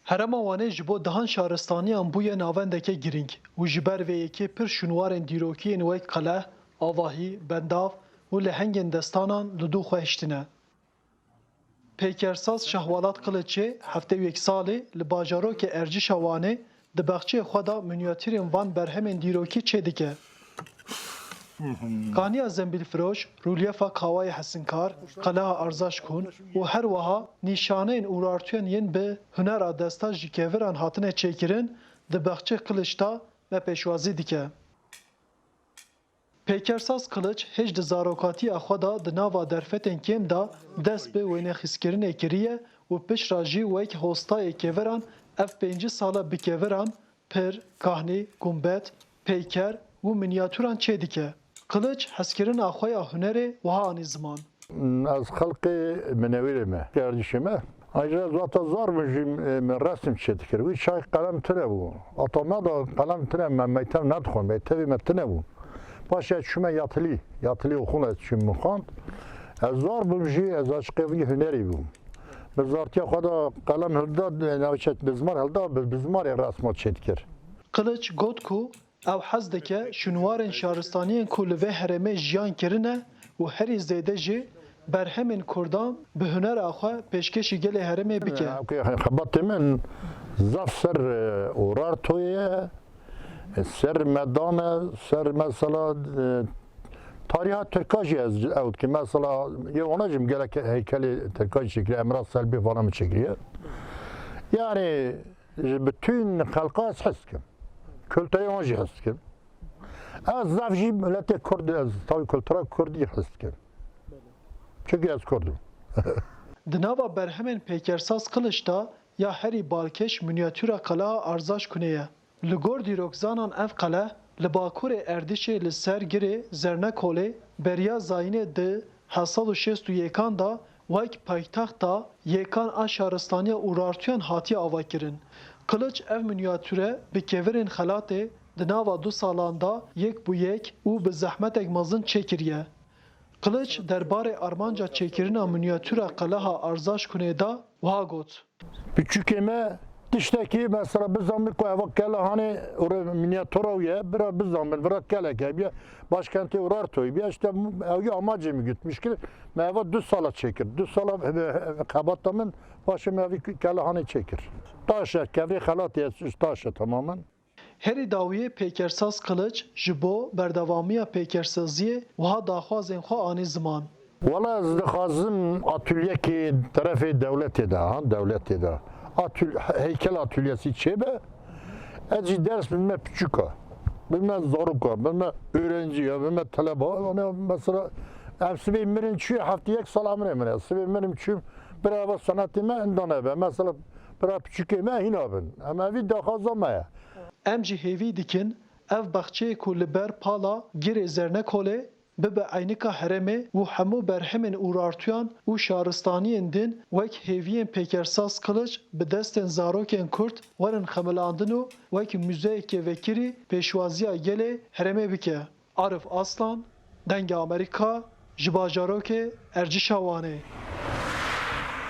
Herema Wanê ji bo dihan şaristaniyan bûye navendeke giring û ji ber vê yekê pir şûnwarên dîrokiyên wek qeleh, avahî, bendav û lehengên destanan li dû xwe hiştine. Pêkersaz Şehwelat Qiliçê heftê yek salê li bajarokê Ercişa Wanê di bexçeyê xwe da minyatûrên van berhemên dîrokî çê dike. Kaniya Zembilfiroş, rûlyefa Kawayê Hesinkar, qeleha Arzaşkûn û her wiha nîşaneyên ûrartûyên yên bi hunera desta ji keviran hatine çêkirin di bexçeyê Qiliç da me pêşwazî dike. Pêkersaz Qiliç hêj di zarokatiya xwe da di nava derfetên kêm da dest bi wênexîzkirinê kiriye û pişra jî wek hostayê keviran ev 5 sala bi keviran pir, kahnî, gumbet, peyker û minyatûran çê dike. Qiliç hezkirina xwe ya hunerê wiha anî ziman. Az xelkê minewîrê me, erdişê me. Ayrıca zaten zor mu resim çetikir. Bir çay kalem tüne bu. Atoma da kalem tüne me meytev ne dixon. Meytevi me tüne bu. Başa çüme yatılı okula çüm muxant. Az zor bu jî az aşkıvî hüneri bu. Biz zartiya xada kalem hilda navçet bizmar hilda bizmar resmat çetikir. Qiliç got ku ew hez dike şûnwarên şaristaniyên ku li vê herêmê jiyan kirine û herî zêde jî berhemên Kurdan bi hunera xwe pêşkêşî gelê herêmê bike. Xebatê min zaf ser Urartoyê, ser Medanê, ser mesela tariha Türka jî ez ew ki mesela ya ona jî gelek heykeli Türka çekiriye, Emrah Selbi falan çekiriye. Yani bütün halka ez heskim. Kültürü ona jî heskim. Ez zaf jî milletê Kurd ez tabii kültüra Kurdî heskim. Çünkü ez Kurdum. Di nava berhemên Pêkersaz Qiliç da ya herî balkêş minyatûra qeleha Arzaşkûnê ye. Li gor dîrokzanan ev qeleh li bakurê Erdişê li ser girê Zernekolê beriya zayînê di 1961 da wek paytexta yêkan a şaristaniya ûrartûyan hatiye avakirin. Qiliç ev minyatûre bi kevirên xelatê di nava du salan da yek bû yek û bi zehmetek mezin çêkiriye. Qiliç derbarê armanca çêkirina minyatûra qeleha Arzaşkûnê da wiha got. Küçükê me tiştekî mesela bizamin ku eva kele hani minyatûra ye bira bizamin bira keleke bir başkentê Urartoy bir işte ev amacı mı gitmiş ki me eva 2 sala çekir. 2 sala kabatta min başım evi kele hani çekir. Taşa kevri xelat ye taşa tamamen. Herî dawiyê Pêkersaz Qiliç ji bo berdewamiya pêkersaziyê wiha daxwazên xwe anî ziman. Valla ez dixwazim atölyekê terefê devletê de devletê de heykel atölyesî çêbe ez jî ders bilme piçûk e bilme zarok e bilme öğrenci ya bilme taleba mesela ev sibê mirin çû heftê sala min min e sibê mirim çû bir eva sanatê me endane be mesela bir piçûkê me hîna bin em evî daxwaza me ye. Em jî hêvî dikin ev bexçeyê ku li ber pala girê Zernekolê bibe eynika herêmê û hemû berhemên ûrartûyan û şaristaniyên din wek hêviyên Pêkersaz Qiliç bi destên zarokên Kurd werin xemilandin û wek müzeyekê vekirî pêşwaziya gelê herêmê bike. Arif Aslan, Dengê Amerîka, ji bajarokê Ercişa Wanê.